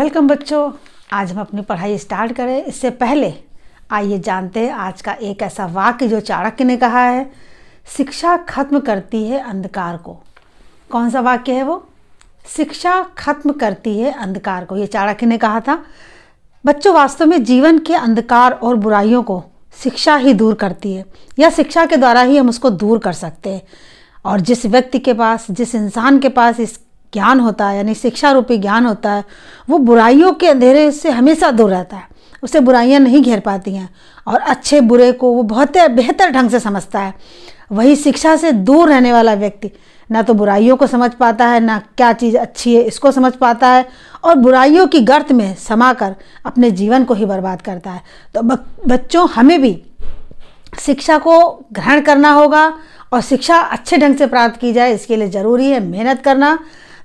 Welcome बच्चों। आज हम अपनी पढ़ाई स्टार्ट करें इससे पहले आइए जानते हैं आज का एक ऐसा वाक्य जो चाणक्य ने कहा है, शिक्षा खत्म करती है अंधकार को। कौन सा वाक्य है वो? शिक्षा खत्म करती है अंधकार को, ये चाणक्य ने कहा था। बच्चों, वास्तव में जीवन के अंधकार और बुराइयों को शिक्षा ही दूर करती है, या शिक्षा के द्वारा ही हम उसको दूर कर सकते हैं। और जिस व्यक्ति के पास, जिस इंसान के पास इस ज्ञान होता है, यानी शिक्षा रूपी ज्ञान होता है, वो बुराइयों के अंधेरे से हमेशा दूर रहता है। उसे बुराइयां नहीं घेर पाती हैं और अच्छे बुरे को वो बहुत बेहतर ढंग से समझता है। वही शिक्षा से दूर रहने वाला व्यक्ति ना तो बुराइयों को समझ पाता है, ना क्या चीज़ अच्छी है इसको समझ पाता है, और बुराइयों की गर्त में समाकर अपने जीवन को ही बर्बाद करता है। तो बच्चों, हमें भी शिक्षा को ग्रहण करना होगा और शिक्षा अच्छे ढंग से प्राप्त की जाए, इसके लिए ज़रूरी है मेहनत करना।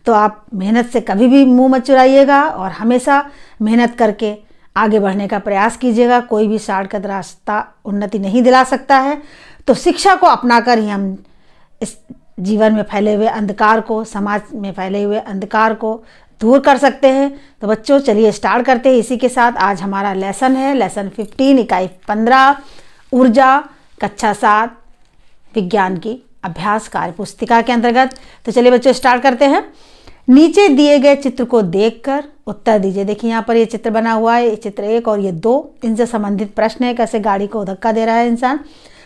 तो आप मेहनत से कभी भी मुंह मत चुराइएगा और हमेशा मेहनत करके आगे बढ़ने का प्रयास कीजिएगा। कोई भी शॉर्टकट रास्ता उन्नति नहीं दिला सकता है। तो शिक्षा को अपनाकर ही हम इस जीवन में फैले हुए अंधकार को, समाज में फैले हुए अंधकार को दूर कर सकते हैं। तो बच्चों, चलिए स्टार्ट करते हैं। इसी के साथ आज हमारा लेसन है, लेसन 15 इकाई 15 ऊर्जा कक्षा 7 विज्ञान की अभ्यास कार्य पुस्तिका के अंतर्गत। तो चलिए बच्चों स्टार्ट करते हैं। नीचे दिए गए चित्र को देखकर उत्तर दीजिए। देखिए यहाँ पर ये चित्र बना हुआ है, ये चित्र 1 और ये 2, इनसे संबंधित प्रश्न है। कैसे गाड़ी को धक्का दे रहा है इंसान।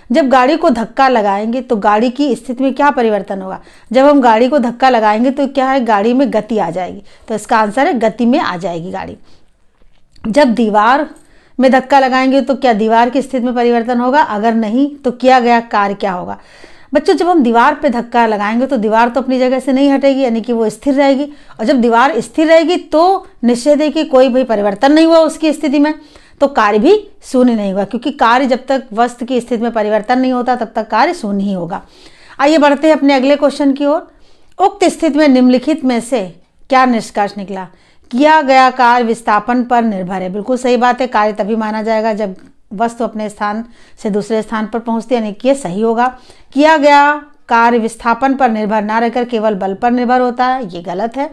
जब गाड़ी को धक्का लगाएंगे तो गाड़ी की स्थिति में क्या परिवर्तन होगा? जब हम गाड़ी को धक्का लगाएंगे तो क्या है, गाड़ी में गति आ जाएगी। तो इसका आंसर है गति में आ जाएगी गाड़ी। जब दीवार में धक्का लगाएंगे तो क्या दीवार की स्थिति में परिवर्तन होगा? अगर नहीं तो किया गया कार्य क्या होगा? बच्चों, जब हम दीवार पे धक्का लगाएंगे तो दीवार तो अपनी जगह से नहीं हटेगी, यानी कि वो स्थिर रहेगी। और जब दीवार स्थिर रहेगी तो निश्चित है कि कोई भी परिवर्तन नहीं हुआ उसकी स्थिति में, तो कार्य भी शून्य नहीं हुआ, क्योंकि कार्य जब तक वस्तु की स्थिति में परिवर्तन नहीं होता तब तक कार्य शून्य ही होगा। आइए बढ़ते हैं अपने अगले क्वेश्चन की ओर। उक्त स्थिति में निम्नलिखित में से क्या निष्कर्ष निकला? किया गया कार्य विस्थापन पर निर्भर है। बिल्कुल सही बात है। कार्य तभी माना जाएगा जब वस्तु अपने स्थान से दूसरे स्थान पर पहुंचती है, यानी कि ये सही होगा। किया गया कार्य विस्थापन पर निर्भर ना रहकर केवल बल पर निर्भर होता है, ये गलत है।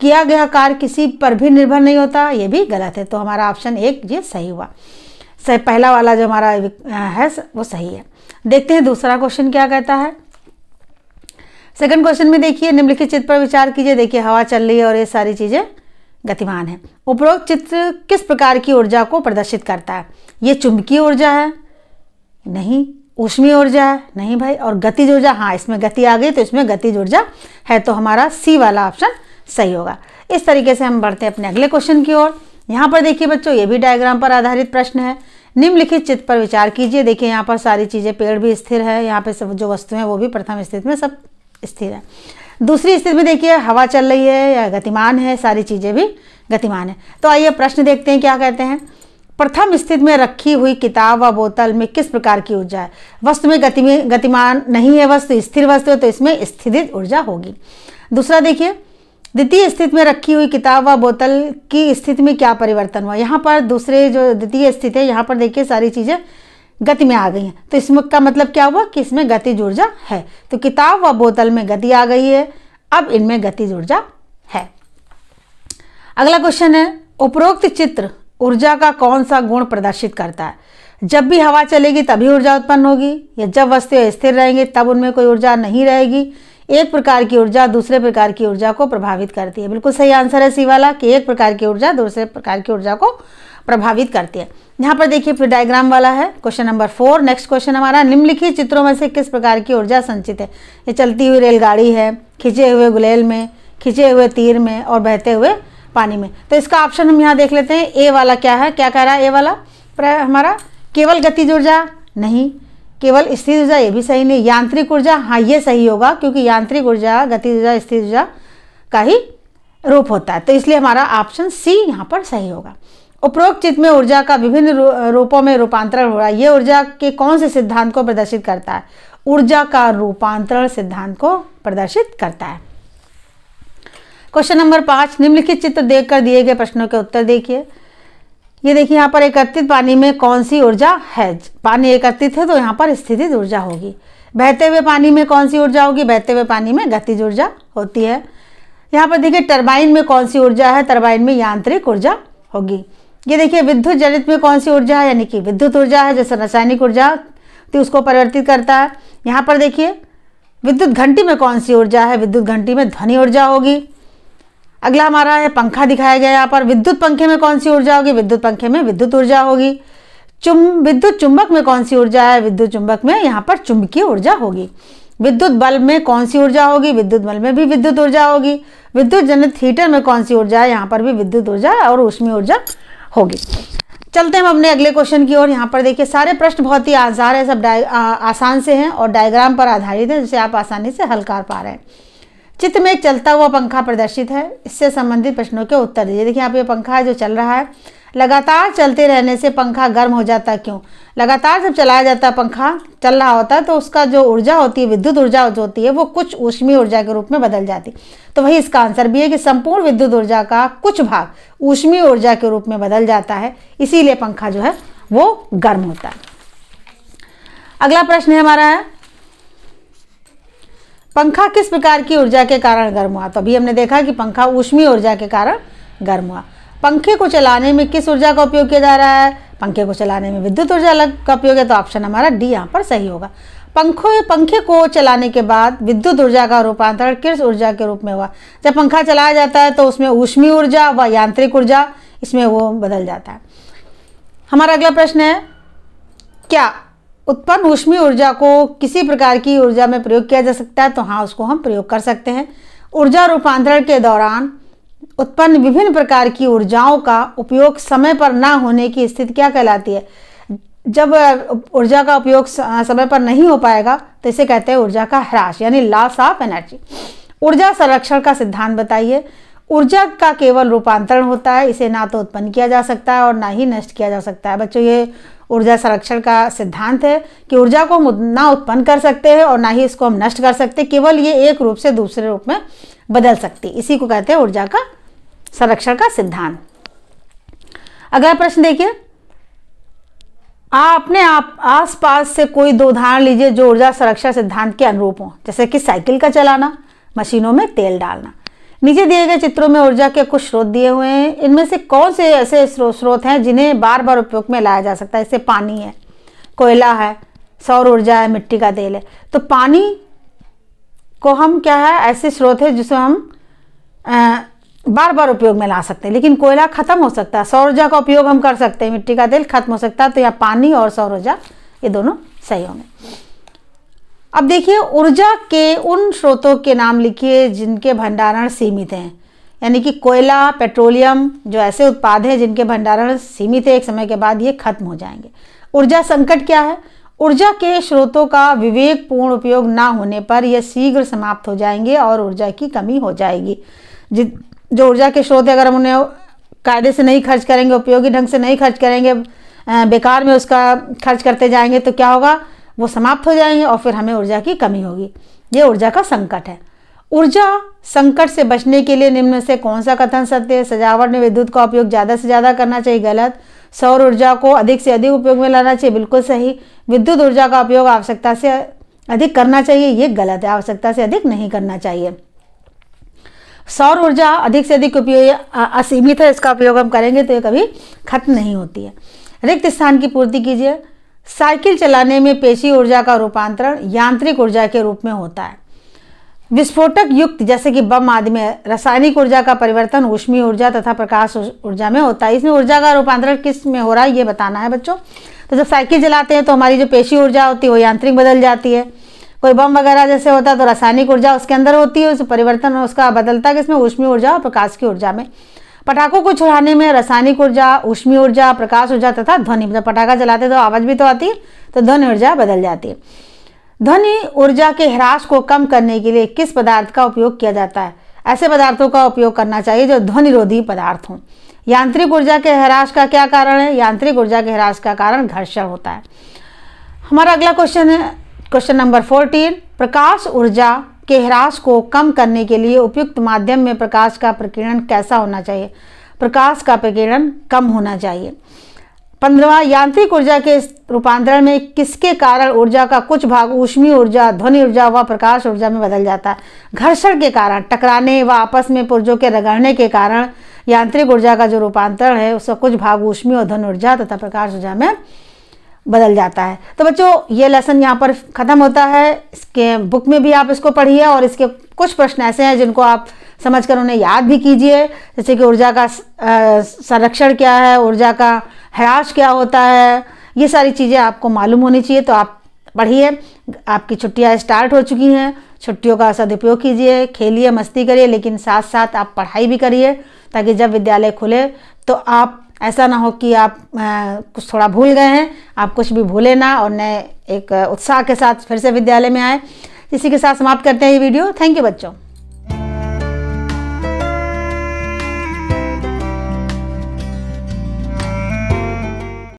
किया गया कार्य किसी पर भी निर्भर नहीं होता, ये भी गलत है। तो हमारा ऑप्शन 1 ये सही हुआ। सही, पहला वाला जो हमारा है वो सही है। देखते हैं दूसरा क्वेश्चन क्या कहता है। सेकंड क्वेश्चन में देखिए, निम्नलिखित चित्र पर विचार कीजिए। देखिए हवा चल रही है और ये सारी चीजें गतिमान है। उपरोक्त चित्र किस प्रकार की ऊर्जा को प्रदर्शित करता है? ये चुंबकीय ऊर्जा है? नहीं। ऊष्मीय ऊर्जा है? नहीं भाई। और गतिज ऊर्जा? हाँ, इसमें गति आ गई तो इसमें गतिज ऊर्जा है। तो हमारा सी वाला ऑप्शन सही होगा। इस तरीके से हम बढ़ते हैं अपने अगले क्वेश्चन की ओर। यहाँ पर देखिए बच्चों, ये भी डायग्राम पर आधारित प्रश्न है। निम्नलिखित चित्र पर विचार कीजिए। देखिए यहाँ पर सारी चीजें, पेड़ भी स्थिर है, यहाँ पे सब जो वस्तुएं हैं वो भी प्रथम स्थिति में सब स्थिर है। दूसरी स्थिति में देखिए हवा चल रही है या गतिमान है, सारी चीजें भी गतिमान है। तो आइए प्रश्न देखते हैं क्या कहते हैं। प्रथम स्थिति में रखी हुई किताब व बोतल में किस प्रकार की ऊर्जा है? वस्तु में गतिमान नहीं है, वस्तु स्थिर वस्तु है, तो इसमें स्थितिज ऊर्जा होगी। दूसरा देखिए, द्वितीय स्थिति में रखी हुई किताब व बोतल की स्थिति में क्या परिवर्तन हुआ? यहाँ पर दूसरे जो द्वितीय स्थिति है, यहाँ पर देखिए सारी चीजें गति में आ गई हैं, तो इसमें का मतलब क्या हुआ कि इसमें गतिज ऊर्जा है। तो किताब व बोतल में गति आ गई है, अब इनमें गतिज ऊर्जा है। अगला क्वेश्चन है, उपरोक्त चित्र ऊर्जा का कौन सा गुण प्रदर्शित करता है? जब भी हवा चलेगी तभी ऊर्जा उत्पन्न होगी, या जब वस्तुएं स्थिर रहेंगे तब उनमें कोई ऊर्जा नहीं रहेगी? एक प्रकार की ऊर्जा दूसरे प्रकार की ऊर्जा को प्रभावित करती है। बिल्कुल सही आंसर है सी वाला, कि एक प्रकार की ऊर्जा दूसरे प्रकार की ऊर्जा को प्रभावित करती है। यहाँ पर देखिए फिर डायग्राम वाला है क्वेश्चन नंबर 4। नेक्स्ट क्वेश्चन हमारा, निम्नलिखित चित्रों में से किस प्रकार की ऊर्जा संचित है? ये चलती हुई रेलगाड़ी है, खिंचे हुए गुलेल में, खिंचे हुए तीर में और बहते हुए पानी में। तो इसका ऑप्शन हम यहाँ देख लेते हैं। ए वाला क्या है, क्या कह रहा है ए वाला? हमारा केवल गतिज ऊर्जा? नहीं। केवल स्थिर ऊर्जा? ये भी सही नहीं। यांत्रिक ऊर्जा? हाँ, ये सही होगा, क्योंकि यांत्रिक ऊर्जा गतिज ऊर्जा स्थिर ऊर्जा का ही रूप होता है। तो इसलिए हमारा ऑप्शन सी यहाँ पर सही होगा। उपरोक्त चित्र में ऊर्जा का विभिन्न रूपों में रूपांतरण हो रहा है, ये ऊर्जा के कौन से सिद्धांत को प्रदर्शित करता है? ऊर्जा का रूपांतरण सिद्धांत को प्रदर्शित करता है। क्वेश्चन नंबर 5, निम्नलिखित चित्र देखकर दिए गए प्रश्नों के उत्तर देखिए। ये देखिए यहाँ पर एकत्रित पानी में कौन सी ऊर्जा है? पानी एकत्रित है तो यहाँ पर स्थितिज ऊर्जा होगी। बहते हुए पानी में कौन सी ऊर्जा होगी? बहते हुए पानी में गतिज ऊर्जा होती है। यहाँ पर देखिए टरबाइन में कौन सी ऊर्जा है, टरबाइन में यांत्रिक ऊर्जा होगी। ये देखिए विद्युत जनित में कौन सी ऊर्जा है, यानी कि विद्युत ऊर्जा है, जैसे रासायनिक ऊर्जा तो उसको परिवर्तित करता है। यहाँ पर देखिए विद्युत घंटी में कौन सी ऊर्जा है, विद्युत घंटी में ध्वनि ऊर्जा होगी। अगला हमारा है पंखा दिखाया गया यहाँ पर, विद्युत पंखे में कौन सी ऊर्जा होगी, विद्युत पंखे में विद्युत ऊर्जा होगी। विद्युत चुंबक में कौन सी ऊर्जा है, विद्युत चुंबक में यहाँ पर चुंबकीय ऊर्जा होगी। विद्युत बल्ब में कौन सी ऊर्जा होगी, विद्युत बल्ब में भी विद्युत ऊर्जा होगी। विद्युत जनित हीटर में कौन सी ऊर्जा है, यहाँ पर भी विद्युत ऊर्जा और ऊष्मीय ऊर्जा होगी। चलते हैं हम अपने अगले क्वेश्चन की ओर। यहाँ पर देखिए सारे प्रश्न बहुत ही आसान है, सब आसान से हैं और डायग्राम पर आधारित है, जिसे आप आसानी से हल कर पा रहे हैं। चित्र में एक चलता हुआ पंखा प्रदर्शित है, इससे संबंधित प्रश्नों के उत्तर दीजिए। देखिए यहाँ पे पंखा है जो चल रहा है, लगातार चलते रहने से पंखा गर्म हो जाता है, क्यों? लगातार जब चलाया जाता है, पंखा चल रहा होता है तो उसका जो ऊर्जा होती है, विद्युत ऊर्जा जो होती है, वो कुछ ऊष्मीय ऊर्जा के रूप में बदल जाती है। तो वही इसका आंसर भी है कि संपूर्ण विद्युत ऊर्जा का कुछ भाग ऊष्मीय ऊर्जा के रूप में बदल जाता है, इसीलिए पंखा जो है वो गर्म होता है। अगला प्रश्न हमारा है, पंखा किस प्रकार की ऊर्जा के कारण गर्म हुआ? तो अभी हमने देखा कि पंखा ऊष्मीय ऊर्जा के कारण गर्म हुआ। पंखे को चलाने में किस ऊर्जा का उपयोग किया जा रहा है? पंखे को चलाने में विद्युत ऊर्जा का उपयोग है, तो ऑप्शन हमारा डी यहाँ पर सही होगा। पंखे को चलाने के बाद विद्युत ऊर्जा का रूपांतरण किस ऊर्जा के रूप में हुआ? जब पंखा चलाया जाता है तो उसमें ऊष्मीय ऊर्जा व यांत्रिक ऊर्जा इसमें वो बदल जाता है। हमारा अगला प्रश्न है, क्या उत्पन्न ऊष्मीय ऊर्जा को किसी प्रकार की ऊर्जा में प्रयोग किया जा सकता है? तो हाँ, उसको हम प्रयोग कर सकते हैं। ऊर्जा रूपांतरण के दौरान उत्पन्न विभिन्न प्रकार की ऊर्जाओं का उपयोग समय पर ना होने की स्थिति क्या कहलाती है? जब ऊर्जा का उपयोग समय पर नहीं हो पाएगा तो इसे कहते हैं ऊर्जा का ह्रास, यानी लॉस ऑफ एनर्जी। ऊर्जा संरक्षण का सिद्धांत बताइए। ऊर्जा का केवल रूपांतरण होता है, इसे ना तो उत्पन्न किया जा सकता है और ना ही नष्ट किया जा सकता है। बच्चों, ये ऊर्जा संरक्षण का सिद्धांत है कि ऊर्जा को हम ना उत्पन्न कर सकते हैं और ना ही इसको हम नष्ट कर सकते, केवल ये एक रूप से दूसरे रूप में बदल सकती है। इसी को कहते हैं ऊर्जा का संरक्षण का सिद्धांत। अगला प्रश्न देखिए, आप अपने आसपास से कोई दो उदाहरण लीजिए जो ऊर्जा संरक्षण सिद्धांत के अनुरूप हो, जैसे कि साइकिल का चलाना, मशीनों में तेल डालना। नीचे दिए गए चित्रों में ऊर्जा के कुछ स्रोत दिए हुए हैं, इनमें से कौन से ऐसे स्रोत हैं जिन्हें बार बार उपयोग में लाया जा सकता है? जैसे पानी है, कोयला है, सौर ऊर्जा है, मिट्टी का तेल है। तो पानी को हम क्या है, ऐसे स्रोत है जिसे हम बार बार उपयोग में ला सकते हैं, लेकिन कोयला खत्म हो सकता है, सौर ऊर्जा का उपयोग हम कर सकते हैं, मिट्टी का तेल खत्म हो सकता है। तो यहाँ पानी और सौर ऊर्जा ये दोनों सही होंगे। अब देखिए, ऊर्जा के उन स्रोतों के नाम लिखिए जिनके भंडारण सीमित हैं, यानी कि कोयला, पेट्रोलियम जो ऐसे उत्पाद हैं जिनके भंडारण सीमित है, एक समय के बाद ये खत्म हो जाएंगे। ऊर्जा संकट क्या है? ऊर्जा के स्रोतों का विवेकपूर्ण उपयोग ना होने पर यह शीघ्र समाप्त हो जाएंगे और ऊर्जा की कमी हो जाएगी। जो ऊर्जा के स्रोत है, अगर हम उन्हें कायदे से नहीं खर्च करेंगे, उपयोगी ढंग से नहीं खर्च करेंगे, बेकार में उसका खर्च करते जाएंगे, तो क्या होगा, वो समाप्त हो जाएंगे और फिर हमें ऊर्जा की कमी होगी। ये ऊर्जा का संकट है। ऊर्जा संकट से बचने के लिए निम्न में से कौन सा कथन सत्य है? सजावट में विद्युत का उपयोग ज़्यादा से ज़्यादा करना चाहिए, गलत। सौर ऊर्जा को अधिक से अधिक उपयोग में लाना चाहिए, बिल्कुल सही। विद्युत ऊर्जा का उपयोग आवश्यकता से अधिक करना चाहिए, ये गलत है, आवश्यकता से अधिक नहीं करना चाहिए। सौर ऊर्जा अधिक से अधिक उपयोग असीमित है, इसका उपयोग हम करेंगे तो ये कभी खत्म नहीं होती है। रिक्त स्थान की पूर्ति कीजिए। साइकिल चलाने में पेशी ऊर्जा का रूपांतरण यांत्रिक ऊर्जा के रूप में होता है। विस्फोटक युक्त जैसे कि बम आदि में रासायनिक ऊर्जा का परिवर्तन ऊष्मीय ऊर्जा तथा प्रकाश ऊर्जा में होता है। इसमें ऊर्जा का रूपांतरण किस में हो रहा है ये बताना है बच्चों। तो जब साइकिल चलाते हैं तो हमारी जो पेशी ऊर्जा होती है वो यांत्रिक बदल जाती है। कोई बम वगैरह जैसे होता है तो रासायनिक ऊर्जा उसके अंदर होती है, उस परिवर्तन उसका बदलता है किसमें, ऊष्मीय ऊर्जा और प्रकाश की ऊर्जा में। पटाखों को छुड़ाने में रासायनिक ऊर्जा, ऊष्मीय ऊर्जा, प्रकाश ऊर्जा तथा ध्वनि, जब पटाखा चलाते तो आवाज भी तो आती है, तो ध्वनि ऊर्जा बदल जाती है। ध्वनि ऊर्जा के ह्रास को कम करने के लिए किस पदार्थ का उपयोग किया जाता है? ऐसे पदार्थों का उपयोग करना चाहिए जो ध्वनिरोधी पदार्थ हों। यांत्रिक ऊर्जा के ह्रास का क्या कारण है? यांत्रिक ऊर्जा के ह्रास का कारण घर्षण होता है। हमारा अगला क्वेश्चन है क्वेश्चन नंबर 14। प्रकाश ऊर्जा के ह्रास को कम करने के लिए उपयुक्त माध्यम में प्रकाश का प्रकीर्णन कैसा होना चाहिए? प्रकाश का प्रकीर्णन कम होना चाहिए। 15वां, यांत्रिक ऊर्जा के रूपांतरण में किसके कारण ऊर्जा का कुछ भाग ऊष्मीय ऊर्जा, ध्वनि ऊर्जा व प्रकाश ऊर्जा में बदल जाता है? घर्षण के कारण, टकराने व आपस में पुर्जों के रगड़ने के कारण यांत्रिक ऊर्जा का जो रूपांतरण है उसका कुछ भाग ऊष्मीय और ध्वनि ऊर्जा तथा प्रकाश ऊर्जा में बदल जाता है। तो बच्चों ये लेसन यहाँ पर ख़त्म होता है। इसके बुक में भी आप इसको पढ़िए और इसके कुछ प्रश्न ऐसे हैं जिनको आप समझकर उन्हें याद भी कीजिए, जैसे कि ऊर्जा का संरक्षण क्या है, ऊर्जा का ह्रास क्या होता है, ये सारी चीज़ें आपको मालूम होनी चाहिए। तो आप पढ़िए। आपकी छुट्टियाँ स्टार्ट हो चुकी हैं, छुट्टियों का सदुपयोग कीजिए, खेलिए, मस्ती करिए, लेकिन साथ साथ आप पढ़ाई भी करिए, ताकि जब विद्यालय खुले तो आप ऐसा ना हो कि आप कुछ थोड़ा भूल गए हैं, आप कुछ भी भूले ना और नए एक उत्साह के साथ फिर से विद्यालय में आए। इसी के साथ समाप्त करते हैं ये वीडियो। थैंक यू बच्चों।